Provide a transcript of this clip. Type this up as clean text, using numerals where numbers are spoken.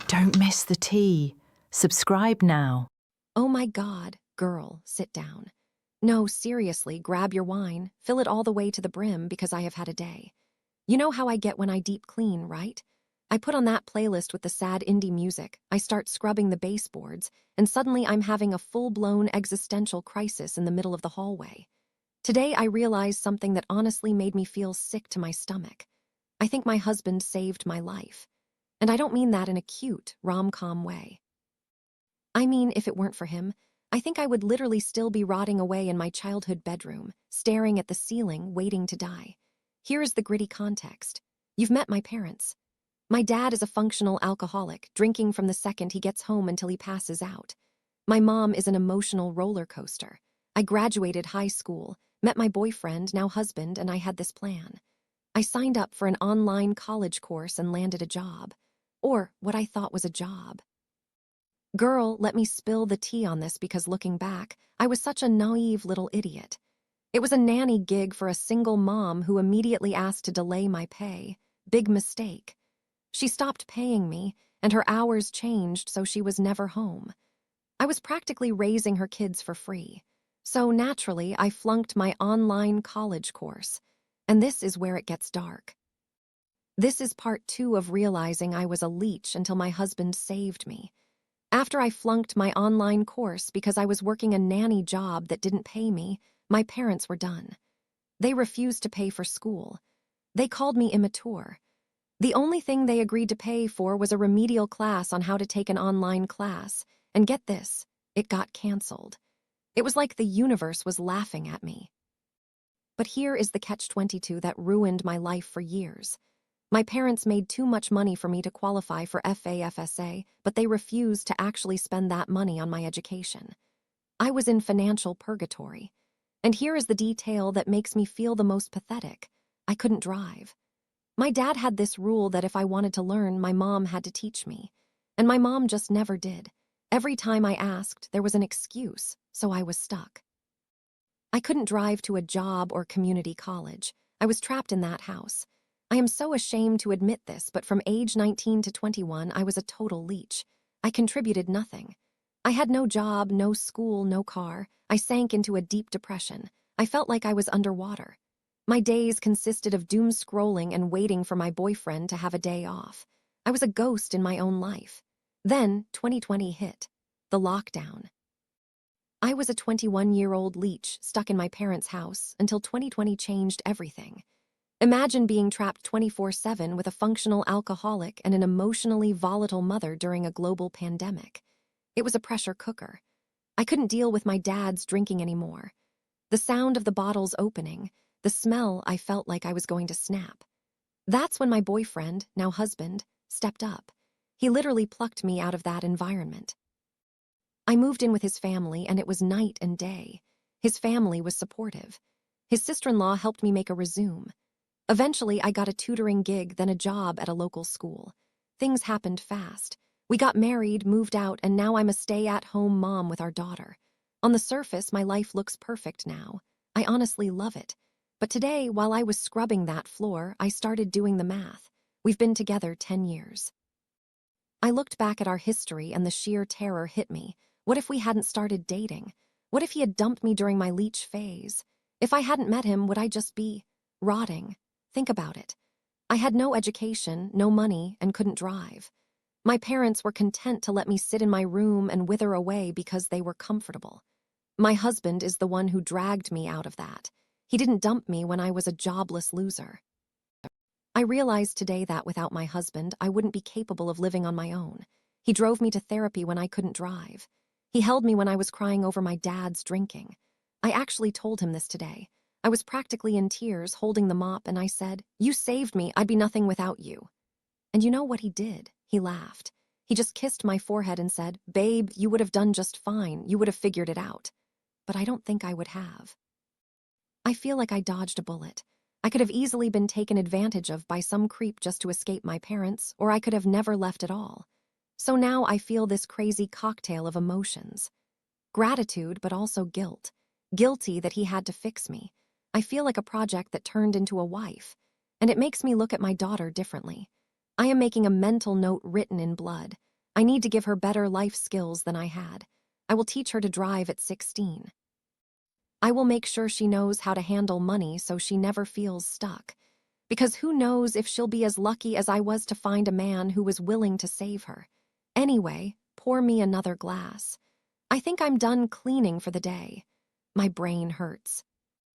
Don't miss the tea. Subscribe now. Oh my God, girl, sit down. No, seriously, grab your wine, fill it all the way to the brim because I have had a day. You know how I get when I deep clean, right? I put on that playlist with the sad indie music, I start scrubbing the baseboards, and suddenly I'm having a full-blown existential crisis in the middle of the hallway. Today I realized something that honestly made me feel sick to my stomach. I think my husband saved my life. And I don't mean that in a cute, rom-com way. I mean, if it weren't for him, I think I would literally still be rotting away in my childhood bedroom, staring at the ceiling, waiting to die. Here is the gritty context. You've met my parents. My dad is a functional alcoholic, drinking from the second he gets home until he passes out. My mom is an emotional roller coaster. I graduated high school, met my boyfriend, now husband, and I had this plan. I signed up for an online college course and landed a job. Or what I thought was a job. Girl, let me spill the tea on this because looking back, I was such a naive little idiot. It was a nanny gig for a single mom who immediately asked to delay my pay. Big mistake. She stopped paying me, and her hours changed so she was never home. I was practically raising her kids for free. So naturally, I flunked my online college course. And this is where it gets dark. This is part 2 of realizing I was a leech until my husband saved me. After I flunked my online course because I was working a nanny job that didn't pay me, my parents were done. They refused to pay for school. They called me immature. The only thing they agreed to pay for was a remedial class on how to take an online class. And get this, it got canceled. It was like the universe was laughing at me. But here is the catch-22 that ruined my life for years. My parents made too much money for me to qualify for FAFSA, but they refused to actually spend that money on my education. I was in financial purgatory. And here is the detail that makes me feel the most pathetic. I couldn't drive. My dad had this rule that if I wanted to learn, my mom had to teach me. And my mom just never did. Every time I asked, there was an excuse, so I was stuck. I couldn't drive to a job or community college. I was trapped in that house. I am so ashamed to admit this, but from age 19 to 21, I was a total leech. I contributed nothing. I had no job, no school, no car. I sank into a deep depression. I felt like I was underwater. My days consisted of doom scrolling and waiting for my boyfriend to have a day off. I was a ghost in my own life. Then 2020 hit. The lockdown. I was a 21-year-old leech stuck in my parents' house until 2020 changed everything. Imagine being trapped 24/7 with a functional alcoholic and an emotionally volatile mother during a global pandemic. It was a pressure cooker. I couldn't deal with my dad's drinking anymore. The sound of the bottles opening, the smell, I felt like I was going to snap. That's when my boyfriend, now husband, stepped up. He literally plucked me out of that environment. I moved in with his family, and it was night and day. His family was supportive. His sister-in-law helped me make a resume. Eventually, I got a tutoring gig, then a job at a local school. Things happened fast. We got married, moved out, and now I'm a stay-at-home mom with our daughter. On the surface, my life looks perfect now. I honestly love it. But today, while I was scrubbing that floor, I started doing the math. We've been together 10 years. I looked back at our history and the sheer terror hit me. What if we hadn't started dating? What if he had dumped me during my leech phase? If I hadn't met him, would I just be rotting? Think about it. I had no education, no money, and couldn't drive. My parents were content to let me sit in my room and wither away because they were comfortable. My husband is the one who dragged me out of that. He didn't dump me when I was a jobless loser. I realized today that without my husband, I wouldn't be capable of living on my own. He drove me to therapy when I couldn't drive. He held me when I was crying over my dad's drinking. I actually told him this today. I was practically in tears, holding the mop, and I said, "You saved me, I'd be nothing without you." And you know what he did? He laughed. He just kissed my forehead and said, "Babe, you would have done just fine. You would have figured it out." But I don't think I would have. I feel like I dodged a bullet. I could have easily been taken advantage of by some creep just to escape my parents, or I could have never left at all. So now I feel this crazy cocktail of emotions. Gratitude, but also guilt. Guilty that he had to fix me. I feel like a project that turned into a wife. And it makes me look at my daughter differently. I am making a mental note written in blood. I need to give her better life skills than I had. I will teach her to drive at 16. I will make sure she knows how to handle money so she never feels stuck. Because who knows if she'll be as lucky as I was to find a man who was willing to save her. Anyway, pour me another glass. I think I'm done cleaning for the day. My brain hurts.